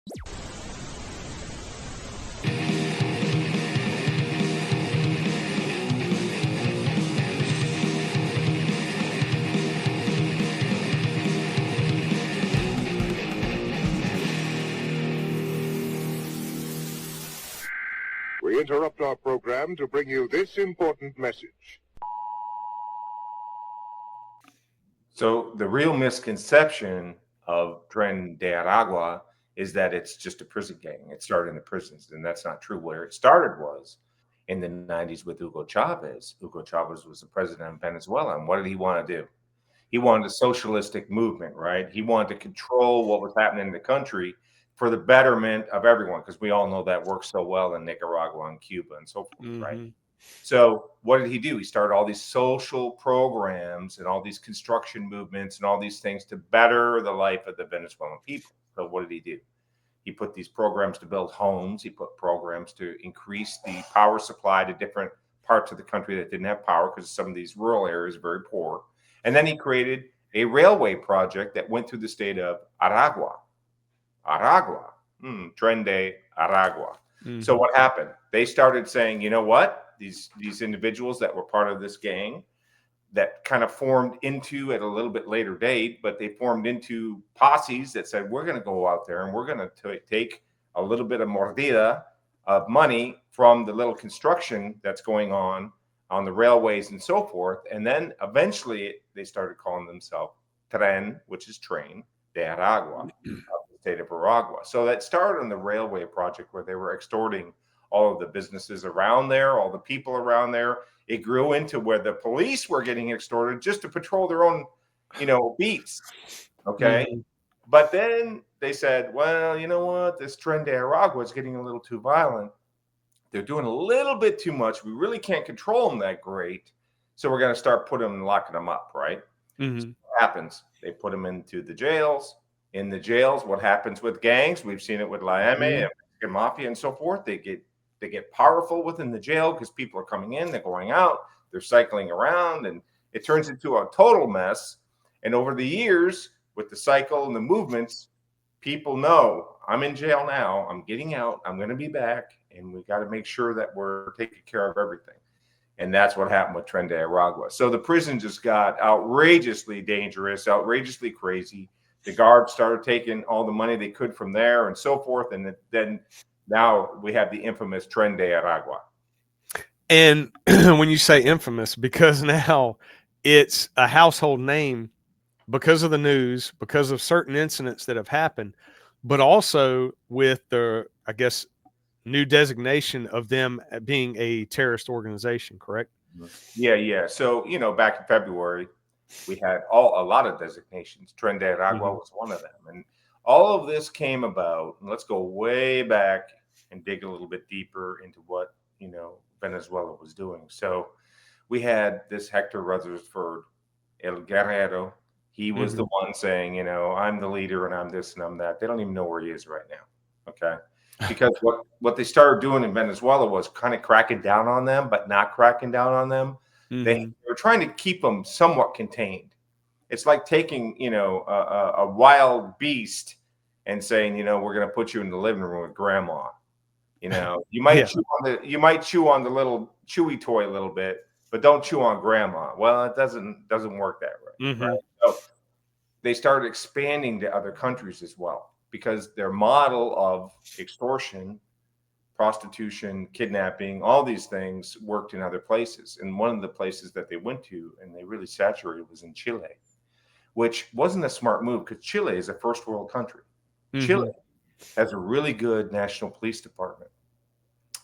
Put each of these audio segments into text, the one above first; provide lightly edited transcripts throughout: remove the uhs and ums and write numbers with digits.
We interrupt our program to bring you this important message. So the real misconception of Tren de Aragua is that it's just a prison gang. It started in the prisons, and that's not true. Where it started was in the 90s with Hugo Chavez. Hugo Chavez was the president of Venezuela, and what did he want to do? He wanted a socialistic movement, right? He wanted to control what was happening in the country for the betterment of everyone, because we all know that works so well in Nicaragua and Cuba and so forth, right? So what did he do? He started all these social programs and all these construction movements and all these things to better the life of the Venezuelan people. So what did he do? He put these programs to build homes. He put programs to increase the power supply to different parts of the country that didn't have power, because some of these rural areas are very poor. And then he created a railway project that went through the state of Aragua. Tren de Aragua. So what happened? They started saying, you know what? These individuals that were part of this gang that kind of formed into at a little bit later date, but they formed into posses that said, we're going to go out there and we're going to take a little bit of mordida of money from the little construction that's going on the railways and so forth. And then eventually they started calling themselves Tren, which is train, de Aragua, state of Aragua. So that started on the railway project where they were extorting all of the businesses around there, all the people around there. It grew into where the police were getting extorted just to patrol their own, beats. Okay. But then they said, well, you know what? This Tren de Aragua is getting a little too violent. They're doing a little bit too much. We really can't control them that great. So we're going to start locking them up, right? So what happens? They put them into the jails. In the jails, what happens with gangs? We've seen it with and Mexican mafia and so forth. They get powerful within the jail because people are coming in, they're going out, they're cycling around, and it turns into a total mess. And over the years, with the cycle and the movements, people know I'm in jail now, I'm getting out, I'm going to be back, and we got to make sure that we're taking care of everything. And that's what happened with Tren de Aragua. So the prison just got outrageously dangerous, outrageously crazy. The guards started taking all the money they could from there and so forth. And then now we have the infamous Tren de Aragua. And when you say infamous, because now it's a household name because of the news, because of certain incidents that have happened, but also with the, I guess, new designation of them being a terrorist organization, correct? Yeah. So, back in February, we had a lot of designations. Tren de Aragua was one of them. And all of this came about, and let's go way back and dig a little bit deeper into what, Venezuela was doing. So we had this Hector Rutherford, El Guerrero. He was the one saying, I'm the leader and I'm this and I'm that. They don't even know where he is right now. Okay. Because what they started doing in Venezuela was kind of cracking down on them, but not cracking down on them. They were trying to keep them somewhat contained. It's like taking, a wild beast and saying, we're going to put you in the living room with grandma. You might chew on the little chewy toy a little bit, but don't chew on grandma. Well, it doesn't work that way. Right? So they started expanding to other countries as well, because their model of extortion, prostitution, kidnapping, all these things worked in other places. And one of the places that they went to and they really saturated was in Chile, which wasn't a smart move because Chile is a first world country. Chile has a really good national police department.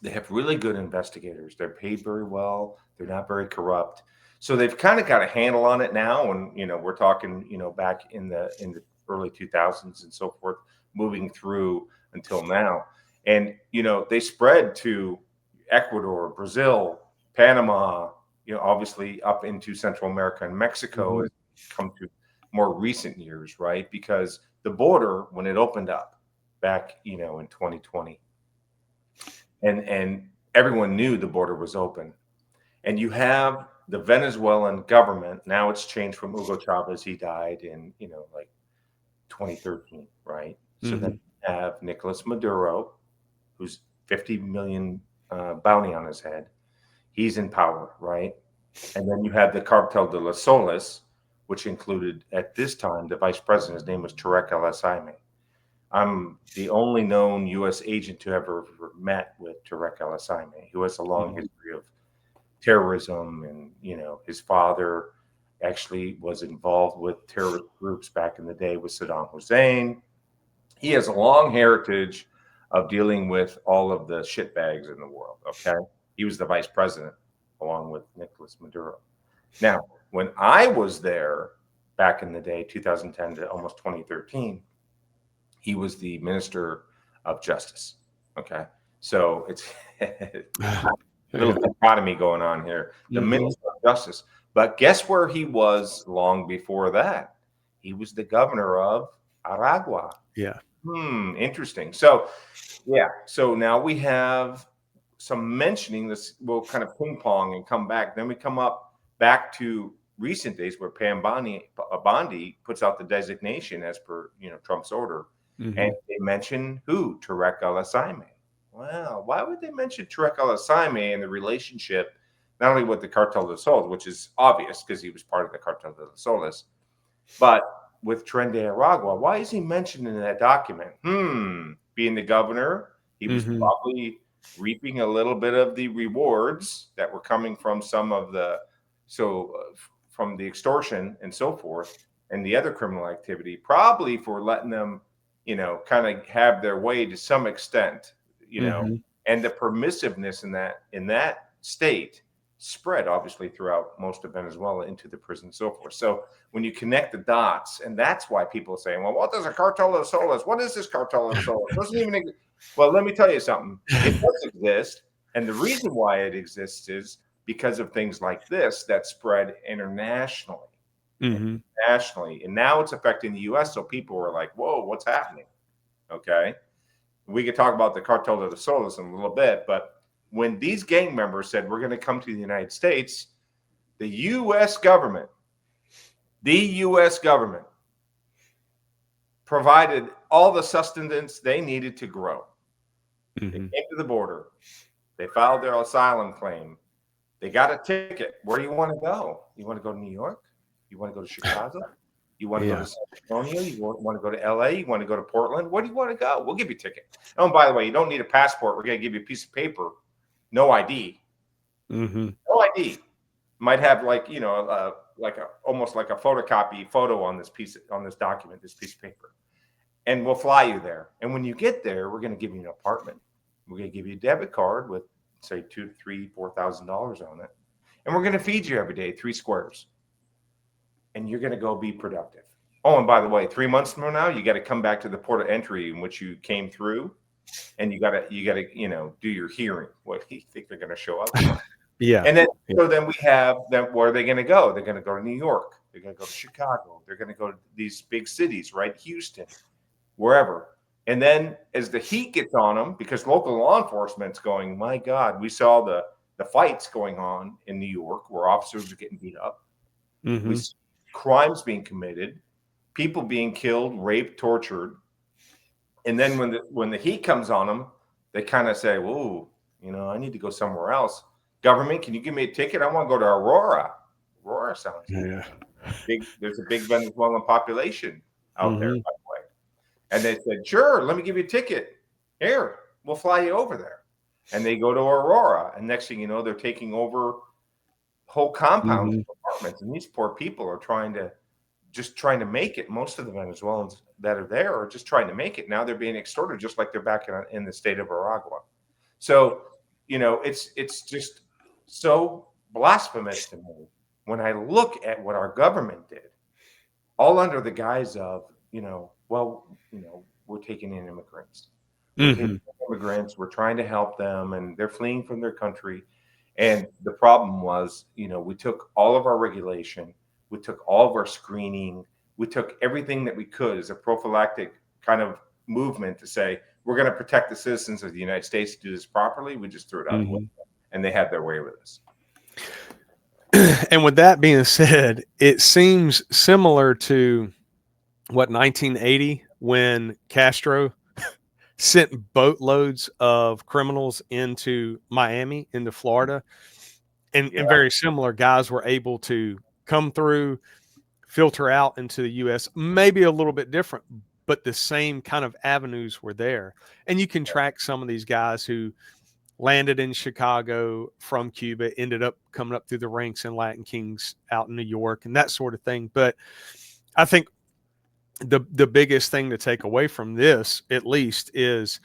They have really good investigators. They're paid very well. They're not very corrupt. So they've kind of got a handle on it now. And, we're talking, back in the early 2000s and so forth, moving through until now. And, they spread to Ecuador, Brazil, Panama, obviously up into Central America and Mexico has come to more recent years, right? Because the border, when it opened up back, in 2020, and everyone knew the border was open. And you have the Venezuelan government. Now it's changed from Hugo Chavez. He died in, 2013, right? So then have Nicolas Maduro, who's 50 million bounty on his head. He's in power, right? And then you have the Cartel de los Soles, which included, at this time, the vice president. His name was Tarek El-Assaimi. I'm the only known U.S. agent to ever met with Tarek El-Assaimi, who has a long history of terrorism, and his father actually was involved with terrorist groups back in the day with Saddam Hussein. He has a long heritage of dealing with all of the shitbags in the world. Okay, he was the vice president along with Nicolas Maduro. Now, when I was there back in the day, 2010 to almost 2013. He was the Minister of Justice. Okay. So it's a little dichotomy going on here. The Minister of Justice. But guess where he was long before that? He was the governor of Aragua. Yeah. Interesting. So, yeah. So now we have some mentioning this. We'll kind of ping pong and come back. Then we come up back to recent days where Pam Bondi puts out the designation as per Trump's order. And they mention who? Tarek El-Assaimi. Wow. Why would they mention Tarek El-Assaimi and the relationship, not only with the Cartel de los Soles, which is obvious because he was part of the Cartel de los Soles, but with Tren de Aragua? Why is he mentioned in that document? Being the governor, he was probably reaping a little bit of the rewards that were coming from some of the, from the extortion and so forth, and the other criminal activity, probably for letting them kind of have their way to some extent, and the permissiveness in that state spread obviously throughout most of Venezuela into the prison and so forth. So when you connect the dots, and that's why people are saying, well, what does a Cartel de los Soles? What is this Cartel de los Soles? It doesn't even exist. Well, let me tell you something. It does exist. And the reason why it exists is because of things like this that spread internationally. Nationally, and now it's affecting the U.S. So people were like, "Whoa, what's happening?" Okay, we could talk about the Cartel de los Soles in a little bit, but when these gang members said we're going to come to the United States, the U.S. government provided all the sustenance they needed to grow. They came to the border, they filed their asylum claim, they got a ticket. Where do you want to go? You want to go to New York? You want to go to Chicago? You want to go to San Antonio? You want to go to LA? You want to go to Portland? Where do you want to go? We'll give you a ticket. Oh, and by the way, you don't need a passport. We're going to give you a piece of paper. No ID. No ID. Might have almost like a photocopy photo on this document, this piece of paper. And we'll fly you there. And when you get there, we're going to give you an apartment. We're going to give you a debit card with say $2,000, $3,000, $4,000 on it. And we're going to feed you every day 3 squares. And you're going to go be productive. Oh, and by the way, 3 months from now, you got to come back to the port of entry in which you came through, and you got to do your hearing. What do you think they're going to show up? And then so then we have them. Where are they going to go? They're going to go to New York. They're going to go to Chicago. They're going to go to these big cities, right? Houston, wherever. And then as the heat gets on them, because local law enforcement's going, my God, we saw the fights going on in New York where officers are getting beat up. We see crimes being committed, people being killed, raped, tortured. And then when the heat comes on them, they kind of say, whoa, I need to go somewhere else. Government, can you give me a ticket? I want to go to Aurora. Aurora sounds big. There's a big Venezuelan population out there, by the way. And they said, sure, let me give you a ticket. Here, we'll fly you over there. And they go to Aurora. And next thing you know, they're taking over whole compounds of apartments, and these poor people are trying to make it. Most of the Venezuelans that are there are just trying to make it. Now they're being extorted, just like they're back in the state of Aragua. So it's just so blasphemous to me when I look at what our government did, all under the guise of we're taking in immigrants. We're trying to help them, and they're fleeing from their country. And the problem was, we took all of our regulation, we took all of our screening, we took everything that we could as a prophylactic kind of movement to say, we're going to protect the citizens of the United States to do this properly. We just threw it out the window, and they had their way with us. And with that being said, it seems similar to 1980 when Castro sent boatloads of criminals into Miami, into Florida, and very similar guys were able to come through, filter out into the U.S., maybe a little bit different, but the same kind of avenues were there. And you can track some of these guys who landed in Chicago from Cuba, ended up coming up through the ranks in Latin Kings out in New York and that sort of thing. But I think the biggest thing to take away from this, at least, is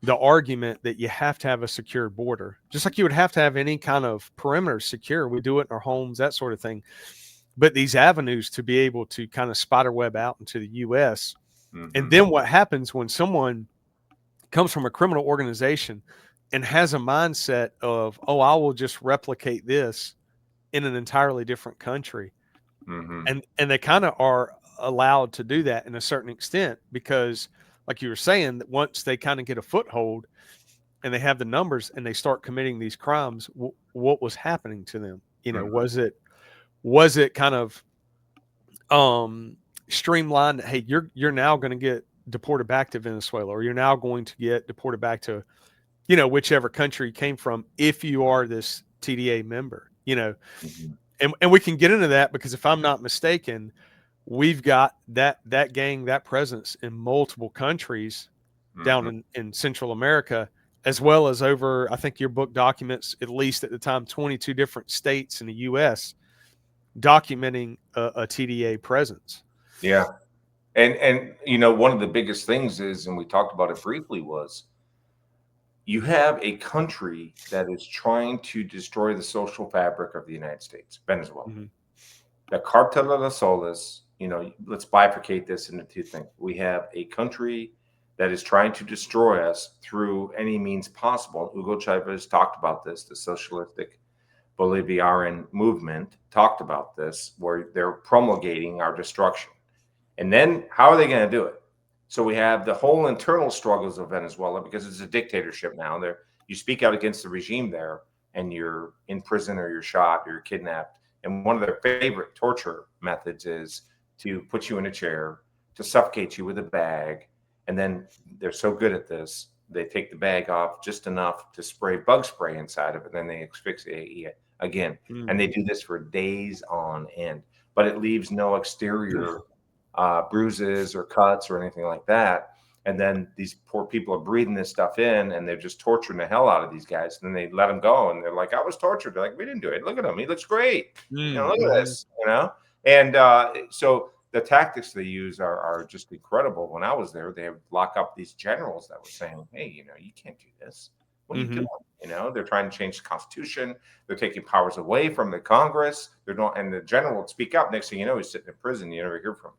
the argument that you have to have a secured border, just like you would have to have any kind of perimeter secure. We do it in our homes, that sort of thing. But these avenues to be able to kind of spider web out into the U.S. And then what happens when someone comes from a criminal organization and has a mindset of, oh, I will just replicate this in an entirely different country. And they kind of are allowed to do that in a certain extent because, like you were saying, that once they kind of get a foothold and they have the numbers and they start committing these crimes, what was happening to them? You know, was it kind of streamlined? Hey, you're now going to get deported back to Venezuela, or you're now going to get deported back to, you know, whichever country you came from if you are this TDA member, you know. And we can get into that because if I'm not mistaken, we've got that gang, that presence in multiple countries down in Central America, as well as over, I think your book documents, at least at the time, 22 different states in the U.S. documenting a TDA presence. Yeah. And you know, one of the biggest things is, and we talked about it briefly, was you have a country that is trying to destroy the social fabric of the United States, Venezuela. The Cartel de las Solas, you know, let's bifurcate this into two things. We have a country that is trying to destroy us through any means possible. Hugo Chavez talked about this, the socialistic Bolivarian movement talked about this, where they're promulgating our destruction. And then how are they going to do it? So we have the whole internal struggles of Venezuela because it's a dictatorship now. There, you speak out against the regime there, and you're in prison or you're shot or you're kidnapped. And one of their favorite torture methods is to put you in a chair, to suffocate you with a bag. And then they're so good at this, they take the bag off just enough to spray bug spray inside of it. Then they asphyxiate you again. And they do this for days on end, but it leaves no exterior bruises or cuts or anything like that. And then these poor people are breathing this stuff in, and they're just torturing the hell out of these guys. And then they let them go, and they're like, "I was tortured." They're like, "We didn't do it. Look at him. He looks great. You know, look at this." You know, and so the tactics they use are just incredible. When I was there, they would lock up these generals that were saying, "Hey, you know, you can't do this. What are you doing?" You know, they're trying to change the Constitution. They're taking powers away from the Congress. They're not, and the general would speak up. Next thing you know, he's sitting in prison. You never hear from him.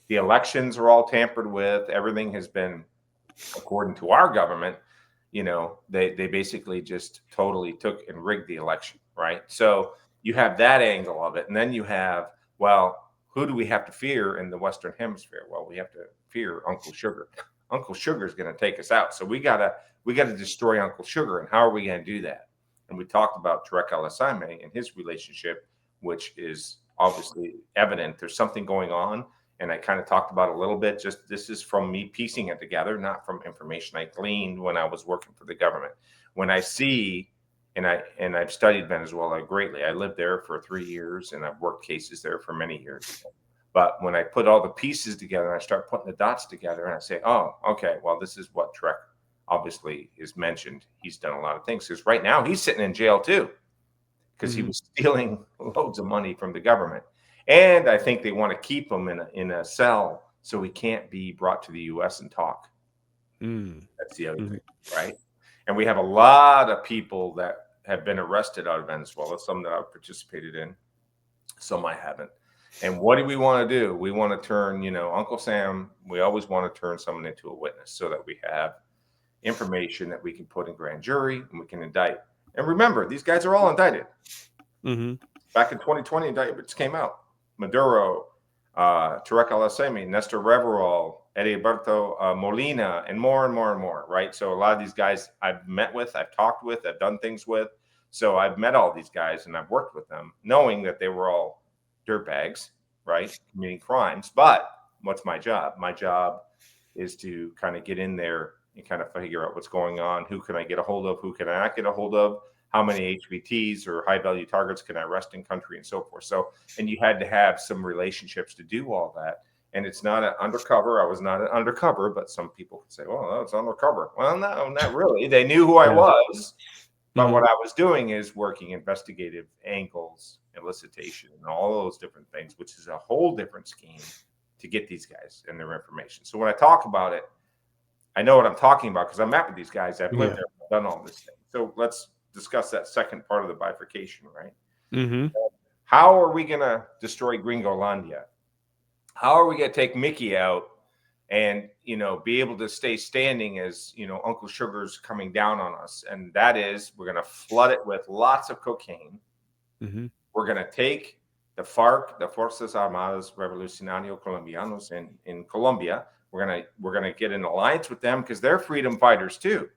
The elections are all tampered with. Everything has been, according to our government, you know, they basically just totally took and rigged the election, right? So you have that angle of it. And then you have, well, who do we have to fear in the Western Hemisphere? Well, we have to fear Uncle Sugar. Uncle Sugar is going to take us out. So we gotta destroy Uncle Sugar. And how are we going to do that? And we talked about Tarek El-Asami and his relationship, which is obviously evident. There's something going on. And I kind of talked about it a little bit. Just this is from me piecing it together, not from information I gleaned when I was working for the government. When I see, and I've studied Venezuela greatly. I lived there for 3 years, and I've worked cases there for many years. But when I put all the pieces together, and I start putting the dots together, and I say, oh, okay, well, this is what Trek obviously is mentioned. He's done a lot of things. Because right now he's sitting in jail too, because he was stealing loads of money from the government. And I think they want to keep him in a cell so he can't be brought to the U.S. and talk. That's the other thing, right? And we have a lot of people that have been arrested out of Venezuela, some that I've participated in, some I haven't. And what do we want to do? We want to turn, you know, Uncle Sam, we always want to turn someone into a witness so that we have information that we can put in grand jury and we can indict. And remember, these guys are all indicted. Back in 2020, indictments came out. Maduro, Tarek El-Asami, Nestor Reverol, Heriberto Molina, and more and more and more, right? So a lot of these guys I've met with, I've talked with, I've done things with. So I've met all these guys and I've worked with them, knowing that they were all dirtbags, right? Committing crimes. But what's my job? My job is to kind of get in there and kind of figure out what's going on. Who can I get a hold of? Who can I not get a hold of? How many HVTs or high value targets can I arrest in country and so forth. So, and you had to have some relationships to do all that. And it's not an undercover. I was not an undercover, but some people could say, well, it's undercover. Well, no, not really. They knew who I was. But what I was doing is working investigative angles, elicitation, and all those different things, which is a whole different scheme to get these guys and their information. So when I talk about it, I know what I'm talking about because I met with these guys. I've lived there, I've done all this thing. So let's discuss that second part of the bifurcation, right? Mm-hmm. How are we going to destroy Gringolandia? How are we going to take Mickey out and, be able to stay standing as, Uncle Sugar's coming down on us? And that is, we're going to flood it with lots of cocaine. Mm-hmm. We're going to take the FARC, the Fuerzas Armadas Revolucionario Colombianos in Colombia. We're going to get an alliance with them because they're freedom fighters too.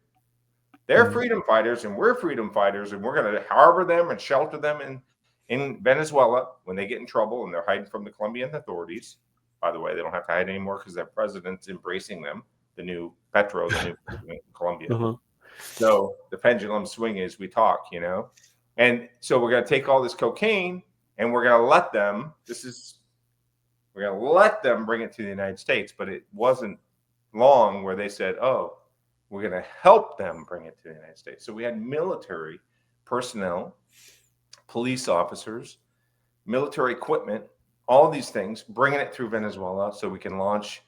They're freedom fighters and we're freedom fighters, and we're going to harbor them and shelter them in Venezuela when they get in trouble and they're hiding from the Colombian authorities. By the way, they don't have to hide anymore because their president's embracing them, the new Petro, the new president in Colombia. So the pendulum swing as we talk, And so we're going to take all this cocaine and we're going to let them, we're going to let them bring it to the United States. But it wasn't long where they said, oh, we're going to help them bring it to the United States. So we had military personnel, police officers, military equipment, all these things, bringing it through Venezuela so we can launch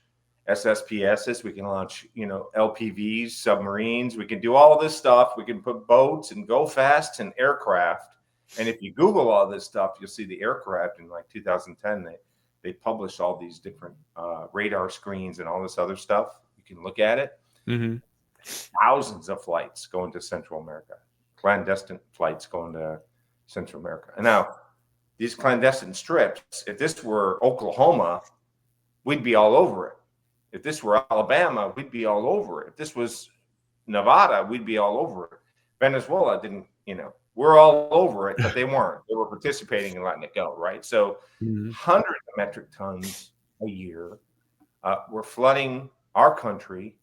SSPSs, we can launch, LPVs, submarines, we can do all this stuff. We can put boats and go fast and aircraft. And if you Google all this stuff, you'll see the aircraft in like 2010, they published all these different radar screens and all this other stuff. You can look at it. Mm-hmm. Thousands of flights going to Central America, clandestine flights going to Central America. And now, these clandestine strips, if this were Oklahoma, we'd be all over it. If this were Alabama, we'd be all over it. If this was Nevada, we'd be all over it. Venezuela didn't, we're all over it, but they weren't. They were participating and letting it go, right? So hundreds of metric tons a year. We're flooding our country.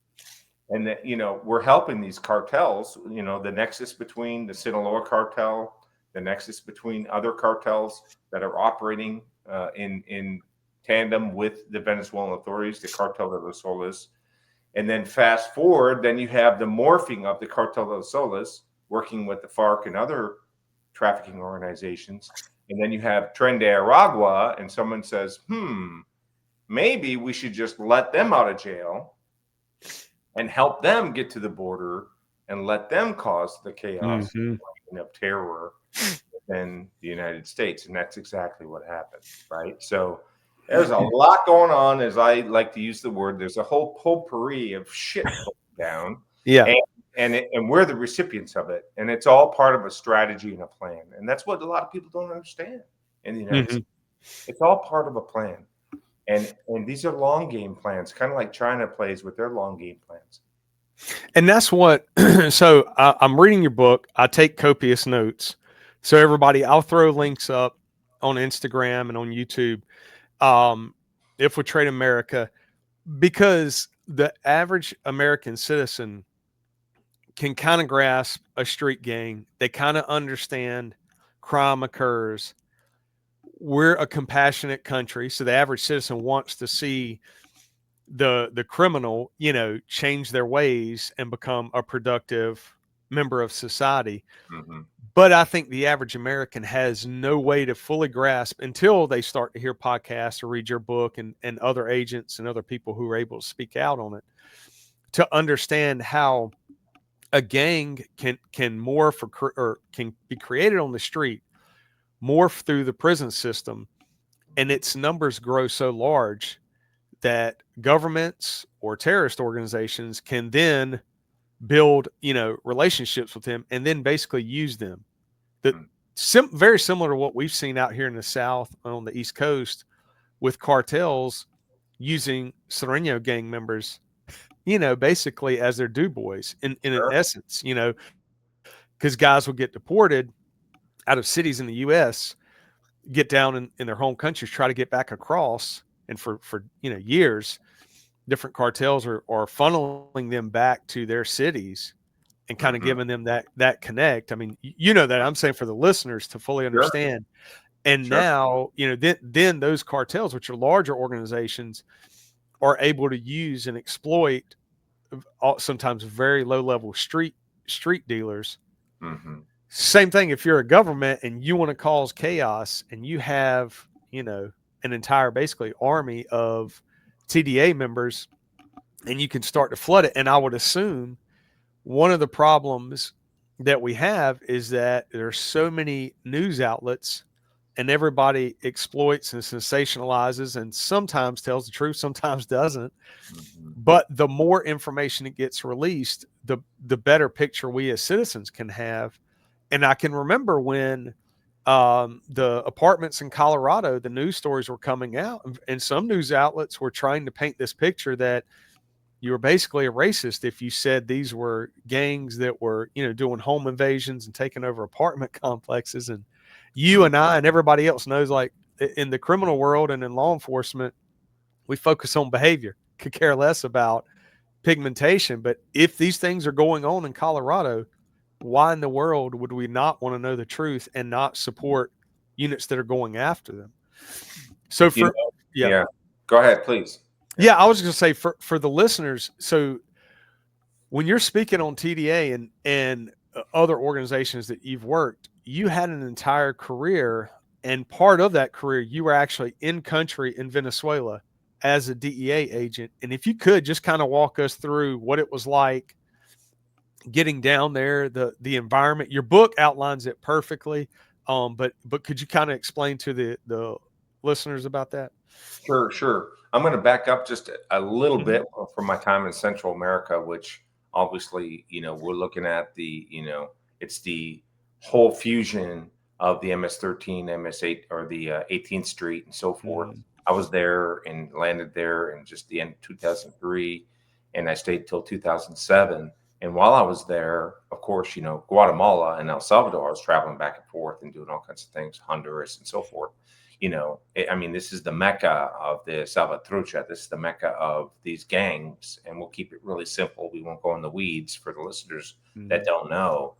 And that, we're helping these cartels, the nexus between the Sinaloa cartel, the nexus between other cartels that are operating in tandem with the Venezuelan authorities, the Cartel de los Soles. And then fast forward, then you have the morphing of the Cartel de los Soles working with the FARC and other trafficking organizations. And then you have Tren de Aragua, and someone says, maybe we should just let them out of jail and help them get to the border and let them cause the chaos of terror in the United States. And that's exactly what happened, right? So there's a lot going on, as I like to use the word. There's a whole potpourri of shit going down. Yeah. And we're the recipients of it. And it's all part of a strategy and a plan. And that's what a lot of people don't understand in the United States. It's all part of a plan. And these are long game plans, kind of like China plays with their long game plans. And that's what, so I'm reading your book. I take copious notes. So everybody, I'll throw links up on Instagram and on YouTube. Infiltrate America, because the average American citizen can kind of grasp a street gang. They kind of understand crime occurs. We're a compassionate country, so the average citizen wants to see the criminal, change their ways and become a productive member of society. But I think the average American has no way to fully grasp until they start to hear podcasts or read your book and other agents and other people who are able to speak out on it, to understand how a gang can morph or can be created on the street, morph through the prison system, and its numbers grow so large that governments or terrorist organizations can then build, relationships with them and then basically use them. Very similar to what we've seen out here in the South on the East Coast with cartels using Sereno gang members, basically as their do boys in essence, because guys will get deported out of cities in the U.S., get down in their home countries, try to get back across, and for years, different cartels are funneling them back to their cities and kind of Mm-hmm. giving them that connect. I mean, you know that I'm saying for the listeners to fully Sure. understand. And Sure. now, you know, then those cartels, which are larger organizations, are able to use and exploit sometimes very low level street dealers. Mm-hmm. Same thing if you're a government and you want to cause chaos and you have, you know, an entire basically army of TDA members and you can start to flood it. And I would assume one of the problems that we have is that there's so many news outlets and everybody exploits and sensationalizes and sometimes tells the truth, sometimes doesn't. Mm-hmm. But the more information that gets released, the better picture we as citizens can have. And I can remember when the apartments in Colorado, the news stories were coming out, and some news outlets were trying to paint this picture that you were basically a racist if you said these were gangs that were, you know, doing home invasions and taking over apartment complexes. And you Mm-hmm. and I and everybody else knows, like in the criminal world and in law enforcement, we focus on behavior, could care less about pigmentation. But if these things are going on in Colorado, why in the world would we not want to know the truth and not support units that are going after them? So You for know, yeah. yeah. Go ahead, please. Yeah, I was going to say for the listeners, so when you're speaking on TDA and other organizations that you've worked, you had an entire career, and part of that career, you were actually in country in Venezuela as a DEA agent. And if you could just kind of walk us through what it was like getting down there, the environment. Your book outlines it perfectly, but could you kind of explain to the listeners about that? Sure, sure. I'm going to back up just a little Mhm. bit from my time in Central America, which obviously, you know, we're looking at the, you know, it's the whole fusion of the MS-13, MS-8, or the 18th Street and so forth. Mhm. I was there and landed there in just the end of 2003, and I stayed till 2007. And while I was there, of course, you know, Guatemala and El Salvador, I was traveling back and forth and doing all kinds of things, Honduras and so forth. You know, I mean, this is the mecca of the Salvatrucha. This is the mecca of these gangs, and we'll keep it really simple. We won't go in the weeds for the listeners that Mhm. don't know.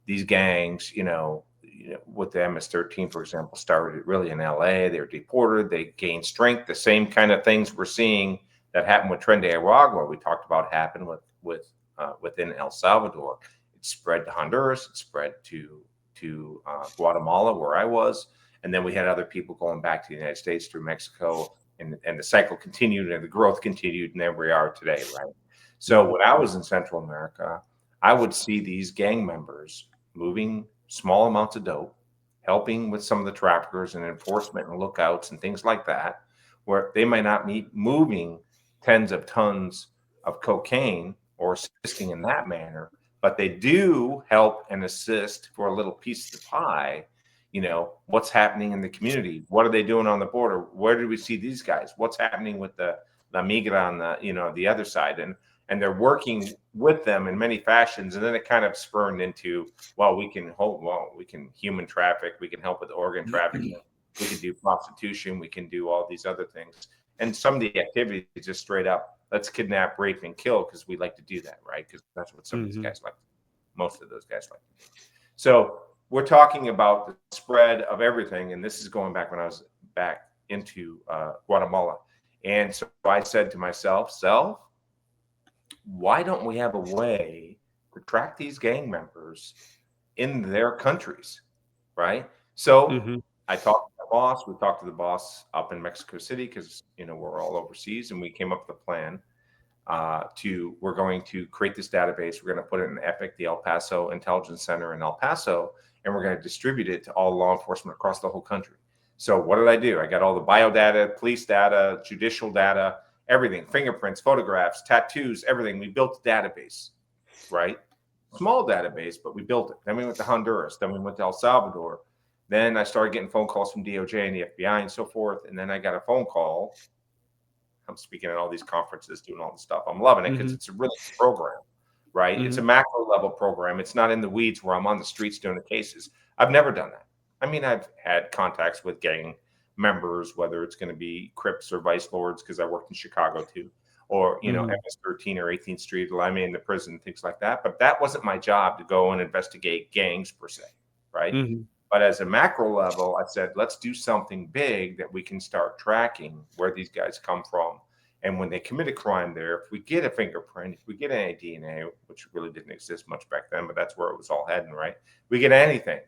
These gangs, with the MS-13, for example, started really in LA. They were deported. They gained strength. The same kind of things we're seeing that happened with Tren de Aragua, we talked about, happened within El Salvador. It spread to Honduras. It spread to Guatemala, where I was. And then we had other people going back to the United States through Mexico, and the cycle continued and the growth continued, and there we are today, right? So when I was in Central America, I would see these gang members moving small amounts of dope, helping with some of the traffickers and enforcement and lookouts and things like that, where they might not be moving tens of tons of cocaine or assisting in that manner, but they do help and assist for a little piece of the pie. You know, what's happening in the community? What are they doing on the border? Where did we see these guys? What's happening with the La Migra on the other side? And they're working with them in many fashions. And then it kind of spurned into, we can human traffic, we can help with organ trafficking, we can do prostitution, we can do all these other things. And some of the activities just straight up, let's kidnap, rape, and kill, because we like to do that, right? Because that's what some of these guys like. Most of those guys like to do. So we're talking about the spread of everything, and this is going back when I was back into Guatemala. And so I said to myself, why don't we have a way to track these gang members in their countries, right? So I talked to the boss. We talked to the boss up in Mexico City, because, you know, we're all overseas, and we came up with a plan we're going to create this database. We're going to put it in EPIC, the El Paso Intelligence Center in El Paso, and we're going to distribute it to all law enforcement across the whole country. So what did I do? I got all the bio data, police data, judicial data, everything, fingerprints, photographs, tattoos, everything. We built a database, right? Small database, but we built it. Then we went to Honduras. Then we went to El Salvador. Then I started getting phone calls from DOJ and the FBI and so forth. And then I got a phone call. I'm speaking at all these conferences, doing all this stuff. I'm loving it because it's a really good program, right? It's a macro level program. It's not in the weeds where I'm on the streets doing the cases. I've never done that. I mean, I've had contacts with gang members, whether it's going to be Crips or Vice Lords, because I worked in Chicago too, or, MS-13 or 18th Street, Lima in the prison, things like that. But that wasn't my job to go and investigate gangs per se, right? But as a macro level, I said, let's do something big that we can start tracking where these guys come from. And when they commit a crime there, if we get a fingerprint, if we get any DNA, which really didn't exist much back then, but that's where it was all heading, right? We get anything,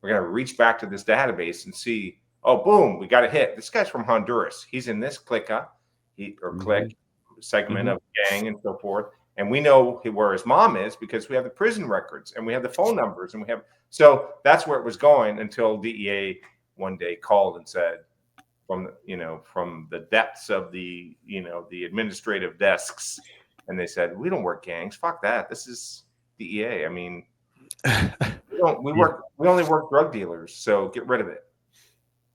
we're going to reach back to this database and see, oh, boom, we got a hit. This guy's from Honduras. He's in this clique segment of gang and so forth. And we know where his mom is because we have the prison records and we have the phone numbers and we have. So that's where it was going until DEA one day called and said, from the depths of the administrative desks, and they said, we don't work gangs. Fuck that. This is DEA. I mean, we only work drug dealers. So get rid of it.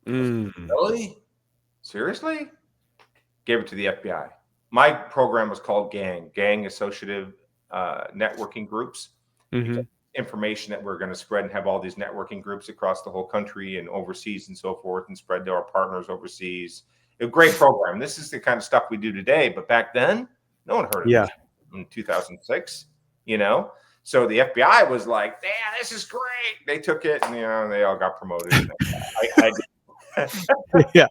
Really? Seriously? Gave it to the FBI. My program was called Gang Associative Networking Groups. Information that we're going to spread and have all these networking groups across the whole country and overseas and so forth, and spread to our partners overseas. A great program. This is the kind of stuff we do today, but back then, no one heard of it in 2006. So the FBI was like, "Yeah, this is great." They took it, and they all got promoted. I did.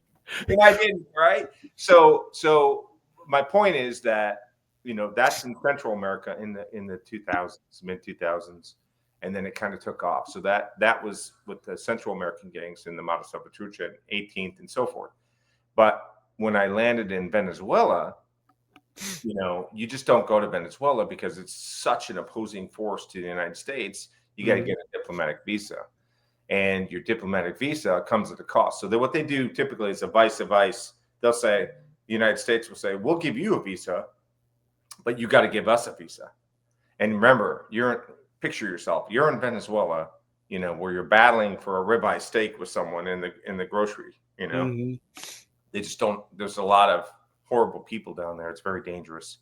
And I didn't, right? So my point is that that's in Central America in the 2000s, mid 2000s, and then it kind of took off. So that was with the Central American gangs in the Mata Salvatrucha, 18th, and so forth. But when I landed in Venezuela, you just don't go to Venezuela because it's such an opposing force to the United States. You got to get a diplomatic visa, and your diplomatic visa comes at a cost. So what they do typically is a vice. They'll say, the United States will say, we'll give you a visa, but you got to give us a visa. And remember, picture yourself, you're in Venezuela, where you're battling for a ribeye steak with someone in the grocery, They just don't, there's a lot of horrible people down there. It's very dangerous.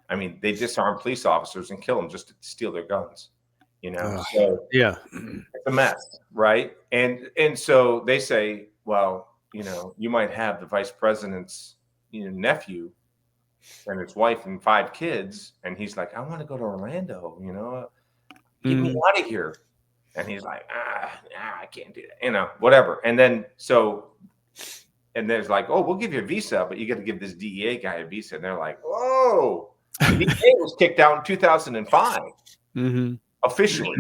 I mean, they disarm police officers and kill them just to steal their guns, So it's a mess, right? And so they say, well, you might have the vice president's nephew and his wife and 5 kids, and he's like, I want to go to Orlando, get me out of here. And he's like, I can't do that, whatever. And then there's like, oh, we'll give you a visa, but you got to give this DEA guy a visa. And they're like, whoa. The DEA was kicked out in 2005 officially.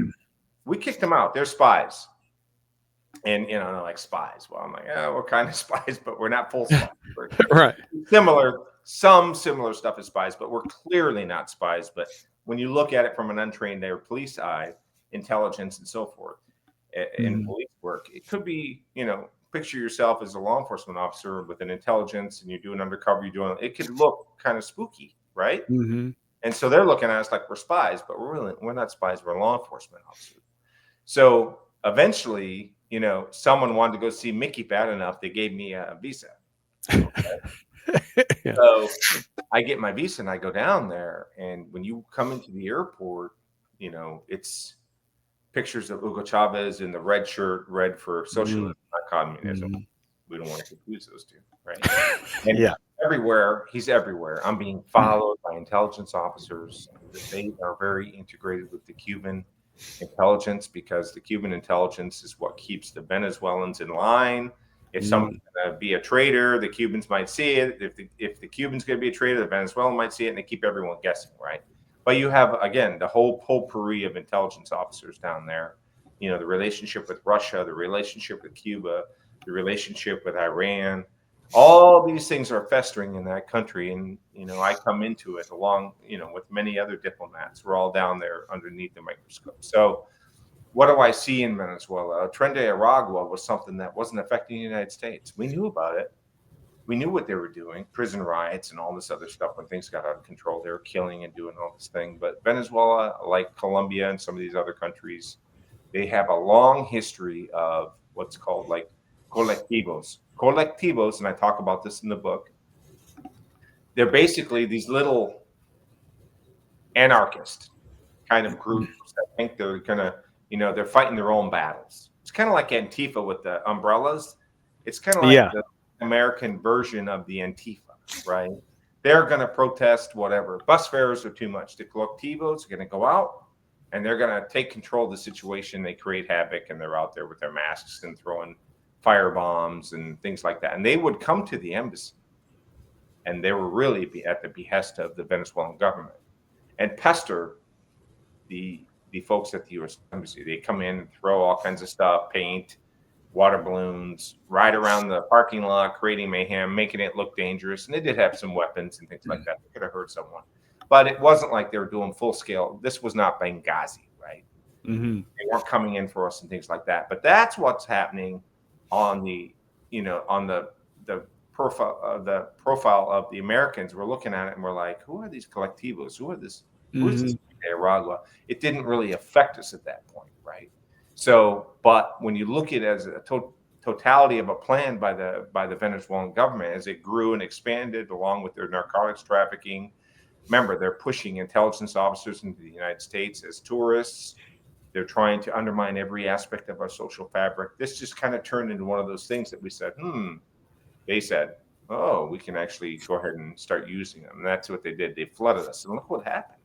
We kicked them out. They're spies. And they're like, spies. Well, I'm like, we're kind of spies, but we're not full spies. Right. Some similar stuff as spies, but we're clearly not spies. But when you look at it from an untrained police eye, intelligence and so forth, in police work, it could be, picture yourself as a law enforcement officer with an intelligence, and you're doing undercover. It could look kind of spooky, right? And so they're looking at us like we're spies, but we're not spies. We're law enforcement officers. So eventually, someone wanted to go see Mickey bad enough. They gave me a visa. Okay? So I get my visa and I go down there. And when you come into the airport, it's pictures of Hugo Chavez in the red shirt, red for socialism, not communism. We don't want to confuse those two, right? And he's everywhere. I'm being followed by intelligence officers. They are very integrated with the Cuban intelligence because the Cuban intelligence is what keeps the Venezuelans in line. If someone's going to be a traitor, the Cubans might see it. If the Cuban's going to be a traitor, the Venezuelan might see it, and they keep everyone guessing, right? But you have, again, the whole potpourri of intelligence officers down there. The relationship with Russia, the relationship with Cuba, the relationship with Iran. All these things are festering in that country, and I come into it along, with many other diplomats. We're all down there underneath the microscope. So, what do I see in Venezuela? Tren de Aragua was something that wasn't affecting the United States. We knew about it. We knew what they were doing, prison riots and all this other stuff. When things got out of control, they were killing and doing all this thing. But Venezuela, like Colombia and some of these other countries, they have a long history of what's called like colectivos. Colectivos, and I talk about this in the book, they're basically these little anarchist kind of groups that think they're going to, they're fighting their own battles. It's kind of like Antifa with the umbrellas. It's kind of like the American version of the Antifa, right? they're going to protest whatever. Bus fares are too much. The colectivos are going to go out and they're going to take control of the situation. They create havoc and they're out there with their masks and throwing fire bombs and things like that. And they would come to the embassy and they were really at the behest of the Venezuelan government and pester the folks at the U.S. embassy. They come in and throw all kinds of stuff, paint, water balloons, ride around the parking lot, creating mayhem, making it look dangerous. And they did have some weapons and things like that. They could have hurt someone. But it wasn't like they were doing full scale. This was not Benghazi, right? Mm-hmm. They weren't coming in for us and things like that. But that's what's happening on the profile of the Americans. We're looking at it and we're like, who are these collectivos? Who is this Tren de Aragua? It didn't really affect us at that point, right? So, but when you look at it as a totality of a plan by the Venezuelan government, as it grew and expanded along with their narcotics trafficking, remember, they're pushing intelligence officers into the United States as tourists. They're trying to undermine every aspect of our social fabric. This just kind of turned into one of those things that we said, they said, oh, we can actually go ahead and start using them. And that's what they did. They flooded us. And look what happened.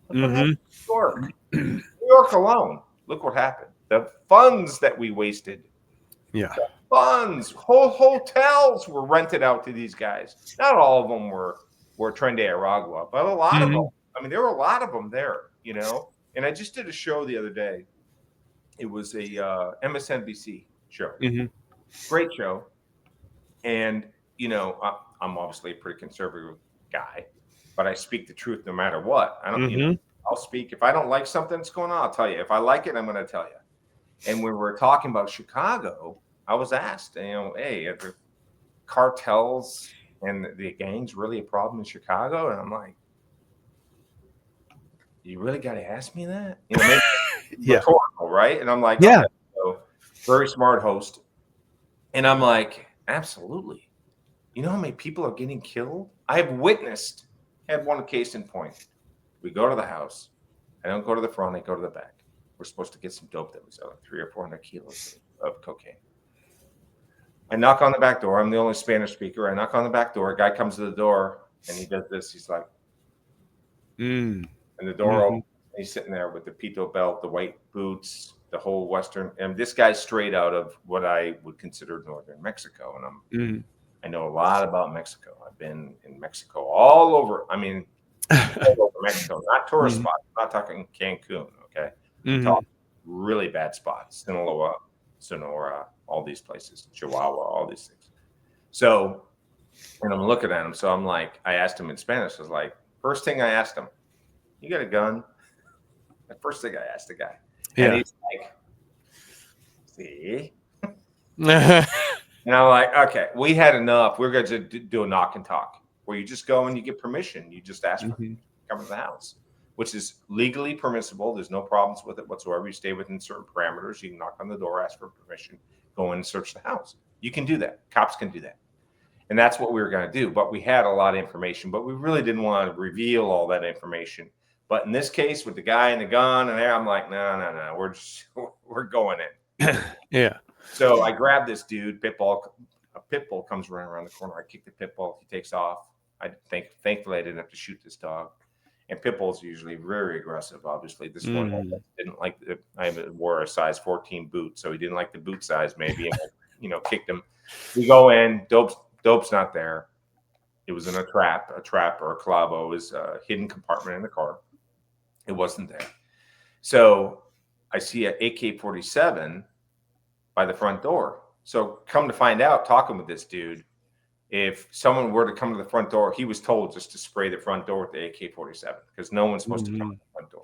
Look what happened in New York. New York alone. Look what happened. The funds that we wasted. Yeah. The funds. Whole hotels were rented out to these guys. Not all of them were Tren de Aragua, but a lot of them. I mean, there were a lot of them there, you know. And I just did a show the other day. It was a MSNBC show. Great show. And, you know, I'm obviously a pretty conservative guy, but I speak the truth no matter what. I don't, you know, I'll speak. If I don't like something that's going on, I'll tell you. If I like it, I'm going to tell you. And when we're talking about Chicago, I was asked, you know, hey, are the cartels and the gangs really a problem in Chicago? And I'm like, you really got to ask me that? You know, maybe rhetorical, right? And I'm like, yeah. Okay. So, very smart host. And I'm like, absolutely. You know how many people are getting killed? I have witnessed, had one case in point. We go to the house. I don't go to the front. I go to the back. We're supposed to get some dope that was like 300 or 400 kilos of cocaine. I knock on the back door. I'm the only Spanish speaker. I knock on the back door. A guy comes to the door and he does this. He's like, and the door opens. He's sitting there with the pito belt, the white boots, the whole Western. And this guy's straight out of what I would consider northern Mexico. And I know a lot about Mexico. I've been in Mexico all over. I mean, all over Mexico, not tourist spots. I'm not talking Cancun, okay? I'm talking really bad spots. Sinaloa, Sonora, all these places, Chihuahua, all these things. So, and I'm looking at him. So I'm like, I asked him in Spanish. I was like, first thing I asked him, you got a gun? The first thing I asked the guy. And he's like, see? And I'm like, okay, we had enough. We're going to do a knock and talk where you just go and you get permission. You just ask for come to the house, which is legally permissible. There's no problems with it whatsoever. You stay within certain parameters. You can knock on the door, ask for permission, go in and search the house. You can do that. Cops can do that. And that's what we were going to do. But we had a lot of information, but we really didn't want to reveal all that information. But in this case, with the guy and the gun and there, I'm like, no. We're going in. Yeah. So I grabbed this dude, a pit bull comes running around the corner. I kick the pit bull. He takes off. Thankfully, I didn't have to shoot this dog. And pit bulls are usually very aggressive, obviously. This one didn't like I wore a size 14 boot, so he didn't like the boot size maybe. And I, kicked him. We go in. Dope's not there. It was in a trap or a clavo. It was a hidden compartment in the car. It wasn't there. So I see an AK-47 by the front door. So come to find out, talking with this dude, if someone were to come to the front door, he was told just to spray the front door with the AK-47 because no one's supposed to come to the front door.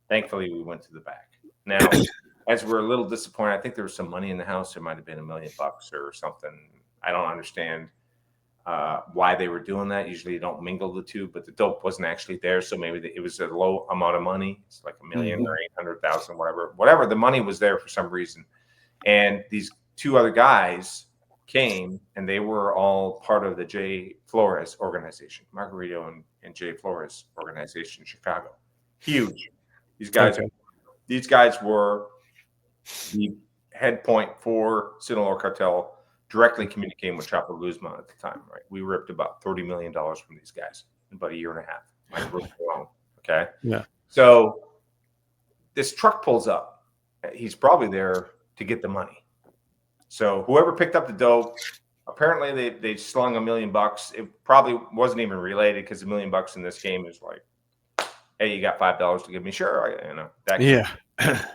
Thankfully, we went to the back. Now, as we're a little disappointed, I think there was some money in the house. There might have been $1 million or something. I don't understand why they were doing that. Usually you don't mingle the two, but the dope wasn't actually there. So maybe it was a low amount of money. It's like $1 million or 800,000, whatever. The money was there for some reason. And these two other guys came and they were all part of the J. Flores organization, Margarito and J. Flores organization in Chicago. Huge. These guys were the head point for Sinaloa cartel directly communicating with Choppo Guzman at the time, right? We ripped about $30 million from these guys in about a year and a half. Like, alone, okay? Yeah. So this truck pulls up. He's probably there to get the money. So whoever picked up the dope, apparently they slung $1 million. It probably wasn't even related because $1 million in this game is like, hey, you got $5 to give me? Sure, that. Yeah.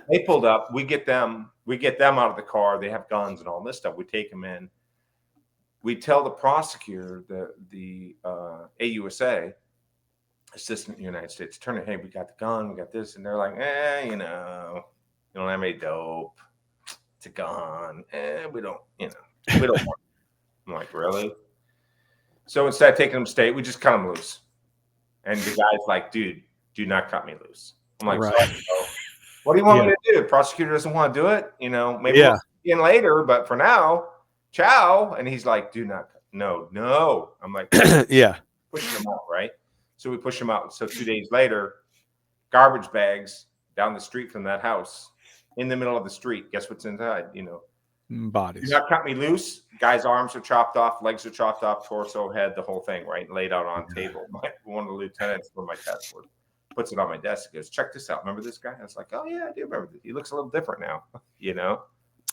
They pulled up. We get them out of the car. They have guns and all this stuff. We take them in. We tell the prosecutor, the AUSA, Assistant United States Attorney, hey, we got the gun, we got this, and they're like, you don't have any dope. It's a gun. We don't want it. I'm like, really? So instead of taking them state, we just cut them loose. And the guy's like, dude, do not cut me loose. I'm like, right. What do you want me to do? The prosecutor doesn't want to do it. Maybe we'll see in later, but for now, ciao. And he's like, do not. No. I'm like, yeah. Pushing him out, right? So we push him out. So 2 days later, garbage bags down the street from that house, in the middle of the street. Guess what's inside? Bodies. Do not cut me loose. Guy's arms are chopped off, legs are chopped off, torso, head, the whole thing, right? Laid out on table. One of the lieutenants for my task force puts it on my desk. He goes, check this out. Remember this guy? I was like, oh yeah, I do remember this. He looks a little different now,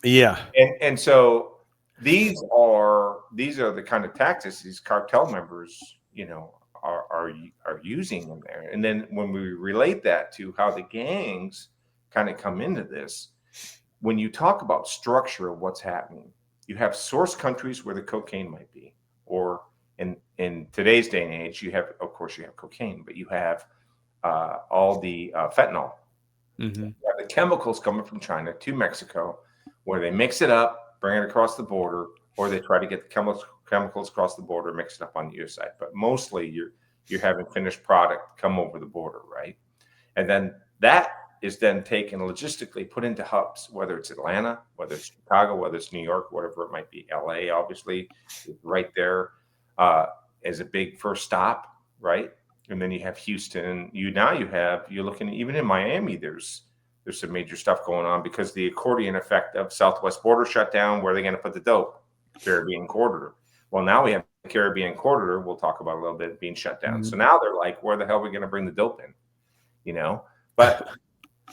Yeah. And so these are the kind of tactics these cartel members, are using in there. And then when we relate that to how the gangs kind of come into this, when you talk about structure of what's happening, you have source countries where the cocaine might be, or in today's day and age, you have cocaine, but you have all the fentanyl. Mm-hmm. You have the chemicals coming from China to Mexico, where they mix it up, bring it across the border, or they try to get the chemicals across the border, mix it up on the US side. But mostly you're having finished product come over the border, right? And then that is then taken logistically, put into hubs, whether it's Atlanta, whether it's Chicago, whether it's New York, whatever it might be. LA, obviously, is right there as a big first stop, right? And then you have Houston. You're looking even in Miami. There's some major stuff going on because the accordion effect of Southwest border shutdown. Where are they going to put the dope? Caribbean corridor. Well, now we have the Caribbean corridor. We'll talk about a little bit being shut down. Mm-hmm. So now they're like, where the hell are we going to bring the dope in? But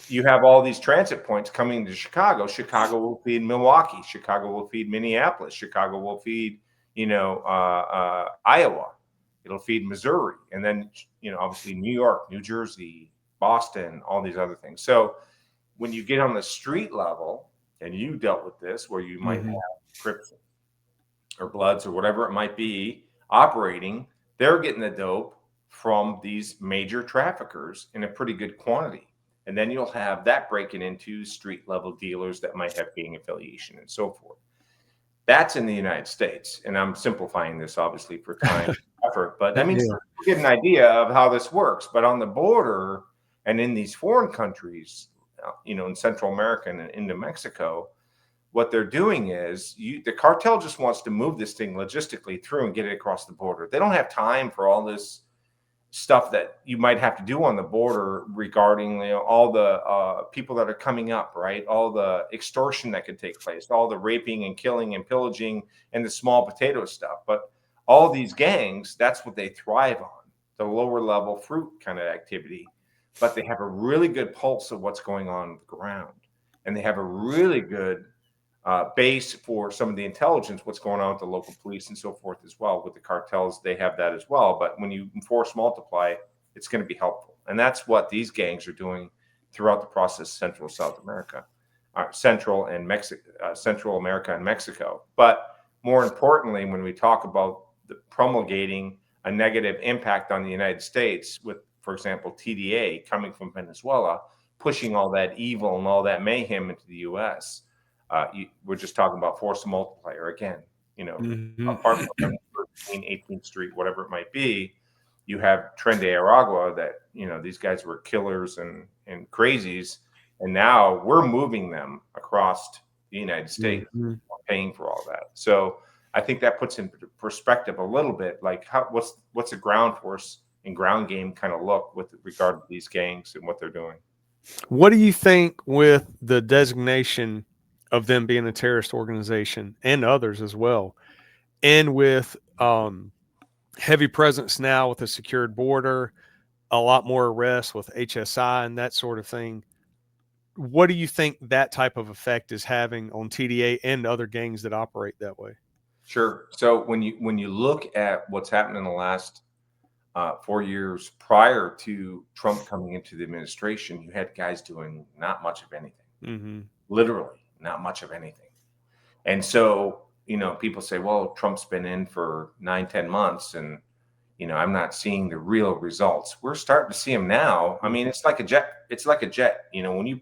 you have all these transit points coming to Chicago. Chicago will feed Milwaukee. Chicago will feed Minneapolis. Chicago will feed, Iowa. It'll feed Missouri. And then, obviously New York, New Jersey, Boston, all these other things. So when you get on the street level, and you dealt with this, where you might have Crips or Bloods or whatever it might be operating, they're getting the dope from these major traffickers in a pretty good quantity. And then you'll have that breaking into street level dealers that might have gang affiliation and so forth. That's in the United States. And I'm simplifying this obviously for time and effort, but I mean, you get an idea of how this works. But on the border and in these foreign countries, in Central America and into Mexico, what they're doing is the cartel just wants to move this thing logistically through and get it across the border. They don't have time for all this stuff that you might have to do on the border regarding all the people that are coming up, right? All the extortion that could take place, all the raping and killing and pillaging and the small potato stuff. But all these gangs, that's what they thrive on, the lower level fruit kind of activity. But they have a really good pulse of what's going on the ground. And they have a really good base for some of the intelligence, what's going on with the local police and so forth as well. With the cartels, they have that as well. But when you force multiply, it's going to be helpful. And that's what these gangs are doing throughout the process, Central South America, Central America and Mexico. But more importantly, when we talk about promulgating a negative impact on the United States with, for example, TDA coming from Venezuela, pushing all that evil and all that mayhem into the U.S., we're just talking about force multiplier again. Apart from 18th Street, whatever it might be, you have Tren de Aragua that these guys were killers and crazies, and now we're moving them across the United States, paying for all that. So I think that puts in perspective a little bit, like what's a ground force and ground game kind of look with regard to these gangs and what they're doing. What do you think with the designation of them being a terrorist organization and others as well. And with heavy presence now with a secured border, a lot more arrests with HSI and that sort of thing. What do you think that type of effect is having on TDA and other gangs that operate that way? Sure. So when you look at what's happened in the last 4 years prior to Trump coming into the administration, you had guys doing not much of anything, literally not much of anything. And so, people say, well, Trump's been in for 9-10 months and, I'm not seeing the real results. We're starting to see them now. I mean, it's like a jet. It's like a jet. When you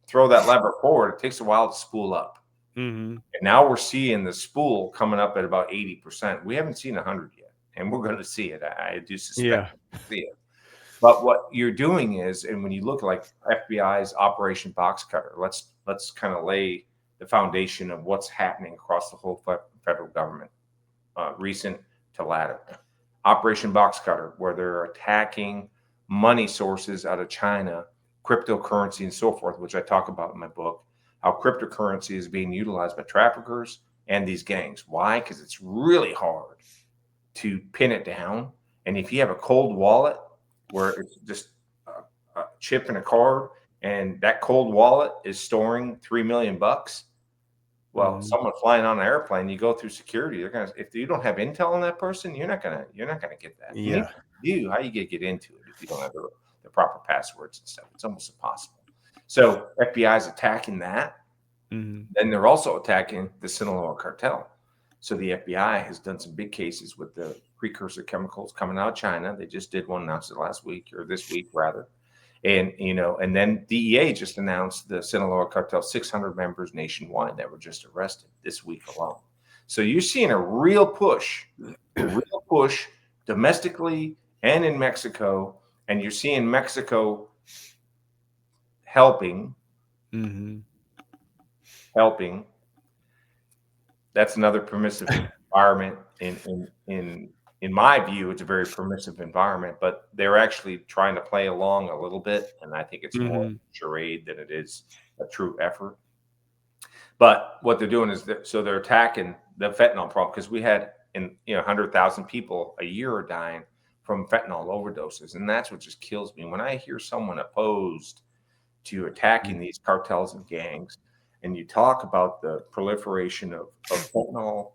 throw that lever forward, it takes a while to spool up. And now we're seeing the spool coming up at about 80%. We haven't seen 100 yet, and we're going to see it. I do suspect we'll see it. But what you're doing is, and when you look like FBI's Operation Box Cutter, let's kind of lay the foundation of what's happening across the whole federal government, recent to latter. Operation Box Cutter, where they're attacking money sources out of China, cryptocurrency and so forth, which I talk about in my book, how cryptocurrency is being utilized by traffickers and these gangs. Why? Because it's really hard to pin it down. And if you have a cold wallet where it's just a chip and a card, and that cold wallet is storing $3 million, well, someone flying on an airplane, you go through security, if you don't have intel on that person, you're not gonna get that. Yeah. How you get into it if you don't have the proper passwords and stuff? It's almost impossible. So FBI is attacking that. Then they're also attacking the Sinaloa cartel. So the FBI has done some big cases with the precursor chemicals coming out of China. They just did one, announced it last week, or this week rather. And, and then DEA just announced the Sinaloa cartel, 600 members nationwide that were just arrested this week alone. So you're seeing a real push domestically and in Mexico. And you're seeing Mexico helping. That's another permissive environment. In my view, it's a very permissive environment, but they're actually trying to play along a little bit, and I think it's more charade than it is a true effort. But what they're doing is they're attacking the fentanyl problem, because we had 100,000 people a year are dying from fentanyl overdoses, and that's what just kills me when I hear someone opposed to attacking these cartels and gangs, and you talk about the proliferation of fentanyl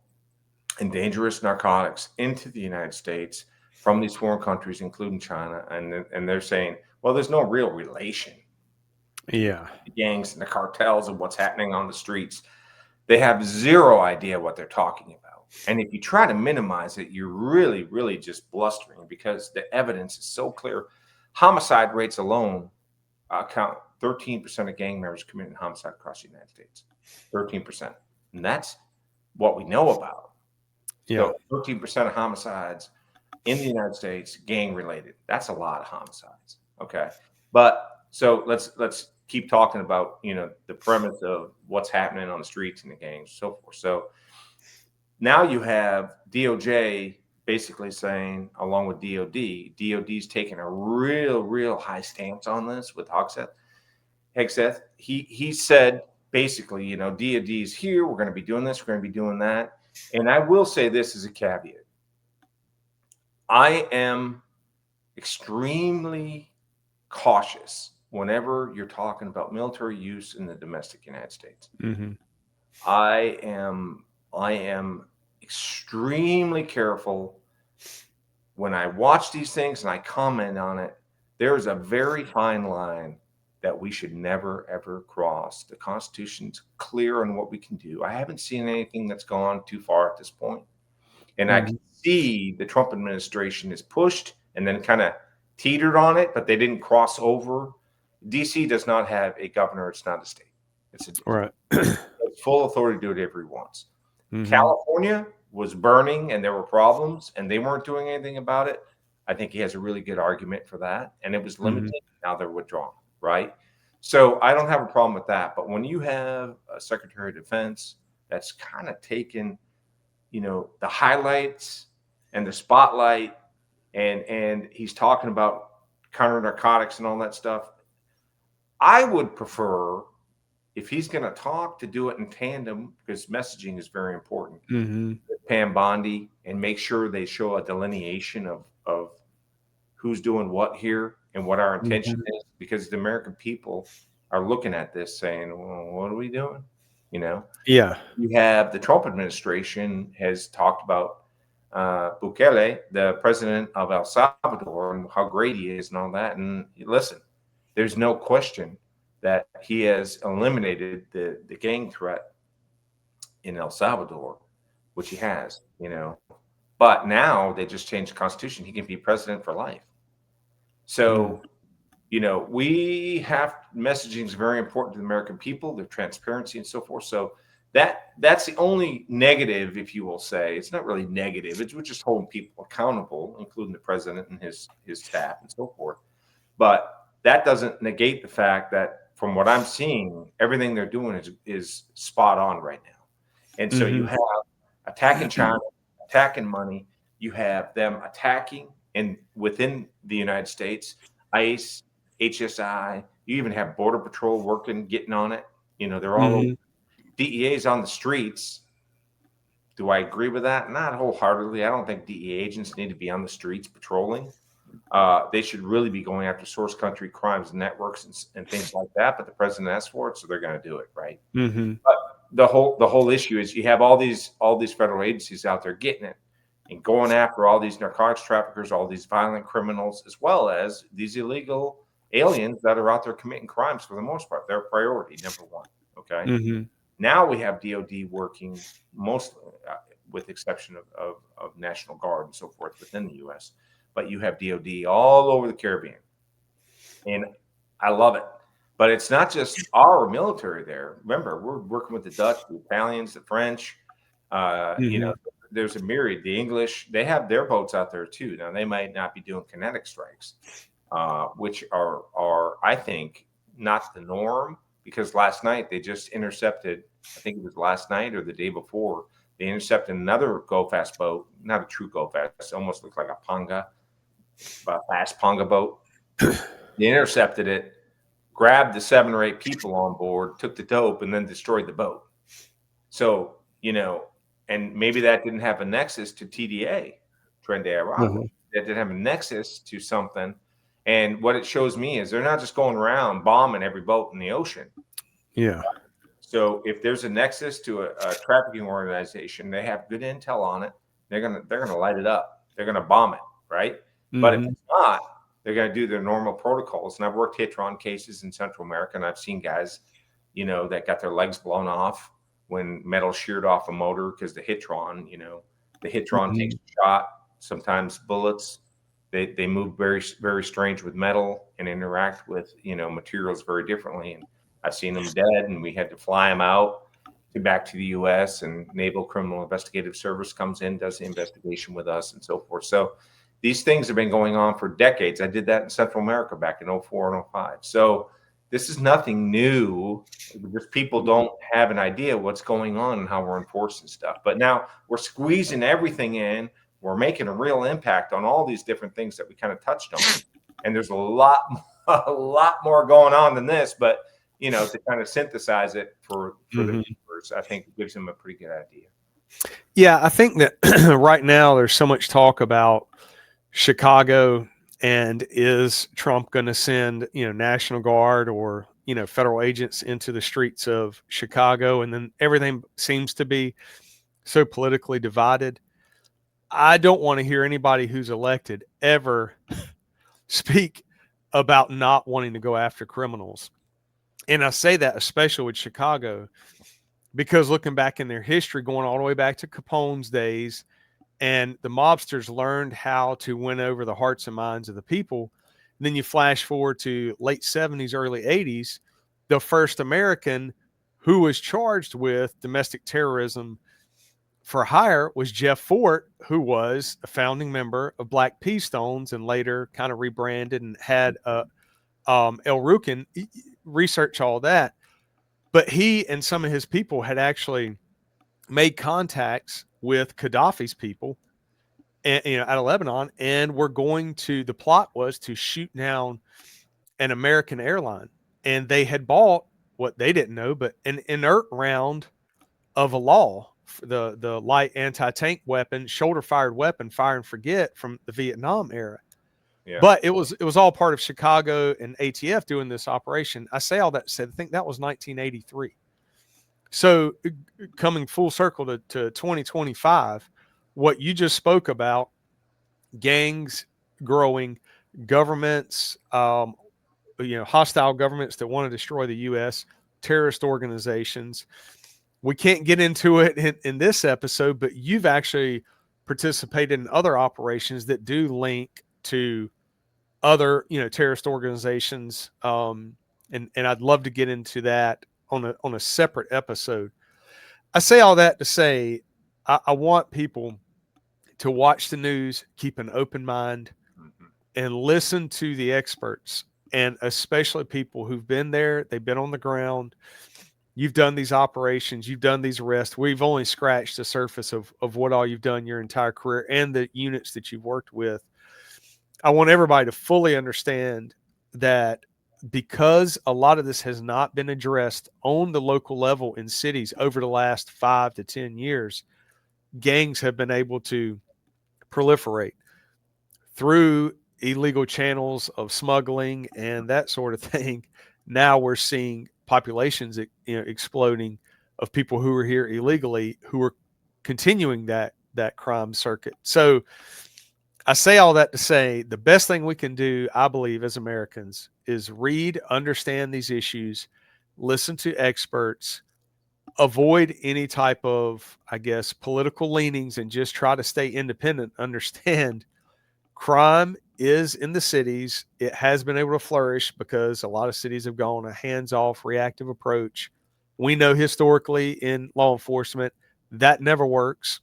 and dangerous narcotics into the United States from these foreign countries, including China, and they're saying, well, there's no real relation. The gangs and the cartels and what's happening on the streets. They have zero idea what they're talking about. And if you try to minimize it, you're really, really just blustering, because the evidence is so clear. Homicide rates alone account 13% of gang members committing homicide across the United States. 13%. And that's what we know about. So 13% of homicides in the United States, gang related. That's a lot of homicides. Okay. But so let's keep talking about, the premise of what's happening on the streets and the gangs and so forth. So now you have DOJ basically saying, along with DOD's taking a real high stance on this with Hegseth. He said basically, DOD's here. We're going to be doing this. We're going to be doing that. And I will say this as a caveat. I am extremely cautious whenever you're talking about military use in the domestic United States. I am extremely careful when I watch these things and I comment on it. There is a very fine line that we should never, ever cross. The Constitution's clear on what we can do. I haven't seen anything that's gone too far at this point. And I can see the Trump administration is pushed and then kind of teetered on it, but they didn't cross over. D.C. does not have a governor. It's not a state. It's full authority to do whatever he wants. California was burning and there were problems and they weren't doing anything about it. I think he has a really good argument for that. And it was limited. Now they're withdrawn. Right. So I don't have a problem with that. But when you have a Secretary of Defense that's kind of taken, the highlights and the spotlight, and he's talking about counter narcotics and all that stuff, I would prefer if he's going to talk, to do it in tandem, because messaging is very important. Mm-hmm. Pam Bondi, and make sure they show a delineation of who's doing what here and what our intention is, because the American people are looking at this saying, well, what are we doing? You know, Yeah. you have the Trump administration has talked about Bukele, the president of El Salvador, and how great he is and all that. And listen, there's no question that he has eliminated the gang threat in El Salvador, which he has, you know. But now they just changed the constitution. He can be president for life. So, you know, we have messaging is very important to the American people, their transparency and so forth. So that's the only negative, if you will say. It's not really negative. It's we're just holding people accountable, including the president and his staff and so forth. But that doesn't negate the fact that from what I'm seeing, everything they're doing is spot on right now. And so you have attacking China, attacking money. You have them attacking and within the United States, ICE, HSI. You even have Border Patrol working, getting on it. You know, they're all over. DEA's on the streets. Do I agree with that? Not wholeheartedly. I don't think DEA agents need to be on the streets patrolling. They should really be going after source country crimes and networks and things like that. But the president asked for it, so they're going to do it, right? But the whole issue is you have all these federal agencies out there getting it and going after all these narcotics traffickers, all these violent criminals, as well as these illegal aliens that are out there committing crimes for the most part. They're priority number one. Okay. Now we have DOD working mostly, with exception of National Guard and so forth within the U.S. But you have DOD all over the Caribbean, and I love it. But it's not just our military there. Remember, we're working with the Dutch, the Italians, the French. You know, there's a myriad. The English, they have their boats out there too. Now they might not be doing kinetic strikes, which are I think not the norm, because last night they just intercepted. I think it was last night or the day before. They intercepted another go-fast boat, not a true go-fast. It almost looks like a panga, a fast panga boat. They intercepted it, grabbed the 7 or 8 people on board, took the dope, and then destroyed the boat. So, you know, and maybe that didn't have a nexus to TDA, Tren de Aragua. That didn't have a nexus to something. And what it shows me is they're not just going around bombing every boat in the ocean. Yeah. So if there's a nexus to a trafficking organization, they have good intel on it. They're gonna light it up. They're gonna bomb it, right? But if it's not, they're gonna do their normal protocols. And I've worked Hitron cases in Central America, and I've seen guys, you know, that got their legs blown off when metal sheared off a motor because the Hitron, you know, the Hitron takes a shot. Sometimes bullets, they move very, very strange with metal and interact with, you know, materials very differently. And I've seen them dead, and we had to fly them out back to the U.S. and Naval Criminal Investigative Service comes in, does the investigation with us, and so forth. So these things have been going on for decades. I did that in Central America back in 04 and 05. So this is nothing new. Just people don't have an idea what's going on and how we're enforcing stuff. But now we're squeezing everything in. We're making a real impact on all these different things that we kind of touched on. And there's a lot more going on than this, but you know, to kind of synthesize it for the viewers, I think it gives them a pretty good idea. Yeah, I think that right now there's so much talk about Chicago and is Trump going to send, you know, National Guard or, you know, federal agents into the streets of Chicago, and then everything seems to be so politically divided. I don't want to hear anybody who's elected ever speak about not wanting to go after criminals. And I say that especially with Chicago, because looking back in their history, going all the way back to Capone's days, and the mobsters learned how to win over the hearts and minds of the people. And then you flash forward to late 70s, early 80s, the first American who was charged with domestic terrorism for hire was Jeff Fort, who was a founding member of Black Pea Stones and later kind of rebranded and had El Rukin research all that. But he and some of his people had actually made contacts with Gaddafi's people, and, you know, out of Lebanon, and the plot was to shoot down an American airline, and they had bought what they didn't know, but an inert round of a law, the light anti-tank weapon, shoulder-fired weapon, fire and forget from the Vietnam era. Yeah. But it was all part of Chicago and ATF doing this operation. I say all that to say, I think that was 1983. So coming full circle to 2025, what you just spoke about, gangs growing, governments, hostile governments that want to destroy the U.S., terrorist organizations. We can't get into it in this episode, but you've actually participated in other operations that do link to other, terrorist organizations. And I'd love to get into that on a separate episode. I say all that to say, I want people to watch the news, keep an open mind, and listen to the experts, and especially people who've been there, they've been on the ground. You've done these operations, you've done these arrests. We've only scratched the surface of what all you've done your entire career and the units that you've worked with. I want everybody to fully understand that because a lot of this has not been addressed on the local level in cities over the last 5 to 10 years, gangs have been able to proliferate through illegal channels of smuggling and that sort of thing. Now we're seeing populations, exploding of people who are here illegally, who are continuing that crime circuit. So I say all that to say the best thing we can do, I believe, as Americans is read, understand these issues, listen to experts, avoid any type of, political leanings, and just try to stay independent. Understand crime is in the cities. It has been able to flourish because a lot of cities have gone a hands-off, reactive approach. We know historically in law enforcement that never works.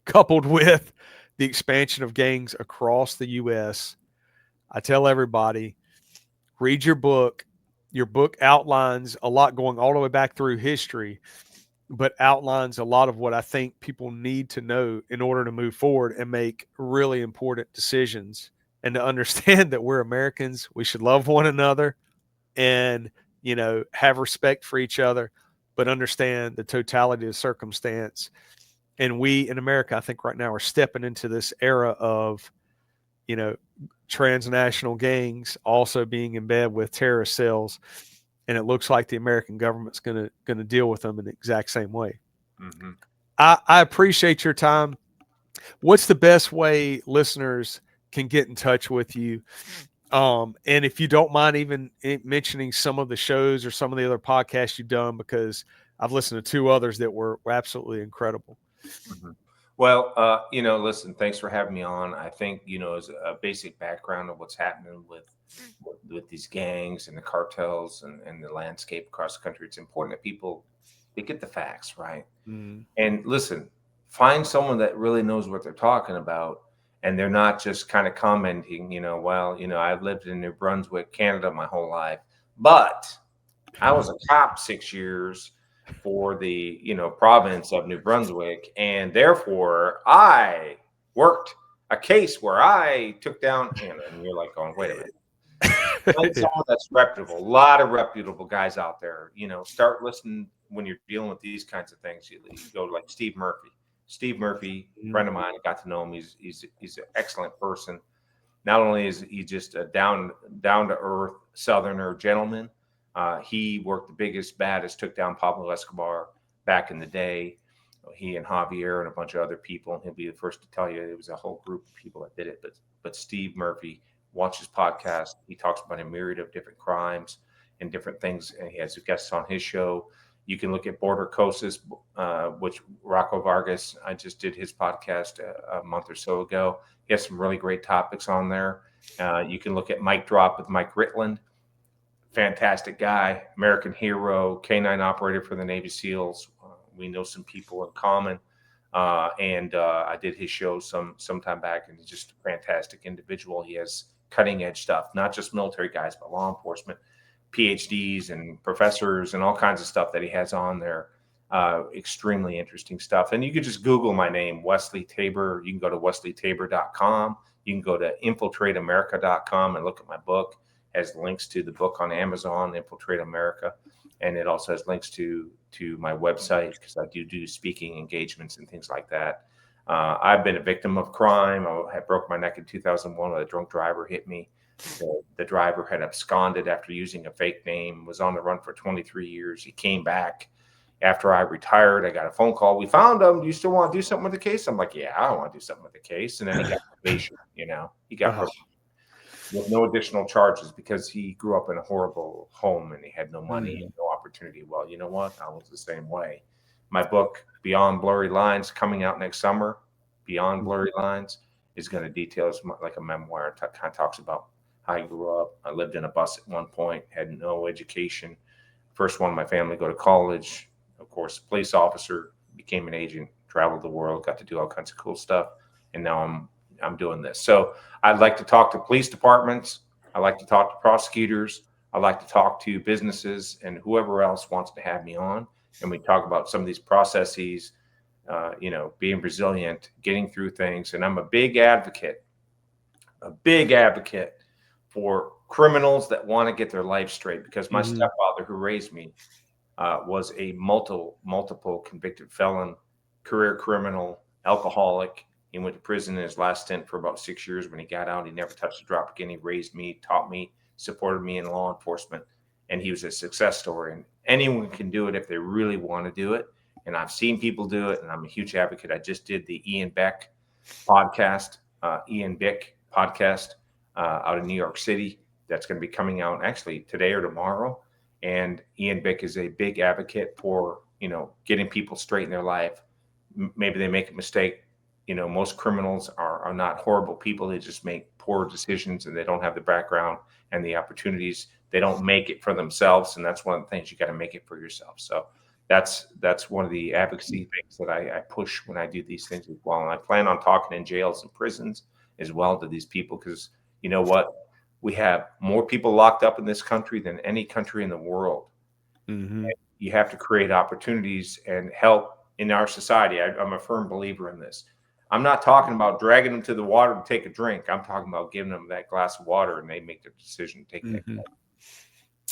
Coupled with the expansion of gangs across the U.S., I tell everybody, read your book. Your book outlines a lot going all the way back through history, but outlines a lot of what I think people need to know in order to move forward and make really important decisions, and to understand that we're Americans. We should love one another and, have respect for each other, but understand the totality of the circumstance. And we in America, I think right now, are stepping into this era of, transnational gangs also being in bed with terrorist cells. And it looks like the American government's going to deal with them in the exact same way. Mm-hmm. I appreciate your time. What's the best way listeners can get in touch with you? And if you don't mind even mentioning some of the shows or some of the other podcasts you've done, because I've listened to 2 others that were absolutely incredible. Mm-hmm. Well, listen, thanks for having me on. I think, as a basic background of what's happening with these gangs and the cartels and the landscape across the country, it's important that people, they get the facts, right? Mm. And listen, find someone that really knows what they're talking about, and they're not just kind of commenting, I've lived in New Brunswick, Canada my whole life, but I was a cop 6 years for the province of New Brunswick, and therefore I worked a case where I took down and you're like going, wait a minute. Find someone that's reputable. A lot of reputable guys out there. Start listening when you're dealing with these kinds of things. You go like Steve Murphy. Steve Murphy, friend of mine, I got to know him. He's an excellent person. Not only is he just a down to earth Southerner gentleman, he worked the biggest, baddest, took down Pablo Escobar back in the day. He and Javier and a bunch of other people, and he'll be the first to tell you it was a whole group of people that did it. But Steve Murphy, watch his podcast. He talks about a myriad of different crimes and different things, and he has guests on his show. You can look at Border Coasts, which Rocco Vargas, I just did his podcast a month or so ago. He has some really great topics on there. You can look at Mike Drop with Mike Ritland. Fantastic guy, American hero, K-9 operator for the Navy SEALs. We know some people in common. And I did his show some time back, and he's just a fantastic individual. He has cutting edge stuff, not just military guys, but law enforcement, PhDs and professors and all kinds of stuff that he has on there. Extremely interesting stuff. And you can just Google my name, Wesley Tabor. You can go to wesleytabor.com. You can go to infiltrateamerica.com and look at my book. Has links to the book on Amazon, Infiltrate America. and it also has links to my website because I do speaking engagements and things like that. I've been a victim of crime. I broke my neck in 2001 when a drunk driver hit me. The driver had absconded after using a fake name, was on the run for 23 years. He came back after I retired. I got a phone call. We found him. Do you still want to do something with the case? I'm like, yeah, I want to do something with the case. And then he got probation, he got probation with no additional charges because he grew up in a horrible home and he had no money and no opportunity. Well, you know what? I was the same way. My book, Beyond Blurry Lines, coming out next summer. Beyond Blurry Lines is going to detail like a memoir. It kind of talks about how I grew up. I lived in a bus at one point, had no education. First one in my family go to college. Of course, police officer, became an agent, traveled the world, got to do all kinds of cool stuff. And now I'm doing this. So I'd like to talk to police departments. I like to talk to prosecutors. I like to talk to businesses and whoever else wants to have me on. And we talk about some of these processes, being resilient, getting through things. And I'm a big advocate for criminals that want to get their life straight, because my stepfather, who raised me, was a multiple convicted felon, career criminal, alcoholic. He went to prison in his last stint for about 6 years. When he got out, he never touched a drop again. He raised me, taught me, supported me in law enforcement, and he was a success story. And anyone can do it if they really want to do it. And I've seen people do it, and I'm a huge advocate. I just did the Ian Bick podcast out of New York City. That's going to be coming out actually today or tomorrow. And Ian Bick is a big advocate for, getting people straight in their life. Maybe they make a mistake. Most criminals are not horrible people. They just make poor decisions, and they don't have the background and the opportunities. They don't make it for themselves. And that's one of the things, you got to make it for yourself. So that's one of the advocacy things that I push when I do these things as well. And I plan on talking in jails and prisons as well to these people, because you know what? We have more people locked up in this country than any country in the world. Mm-hmm. You have to create opportunities and help in our society. I'm a firm believer in this. I'm not talking about dragging them to the water to take a drink. I'm talking about giving them that glass of water and they make their decision to take that.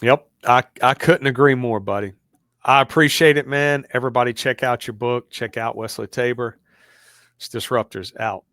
Yep. I couldn't agree more, buddy. I appreciate it, man. Everybody check out your book. Check out Wesley Tabor. It's Disruptors out.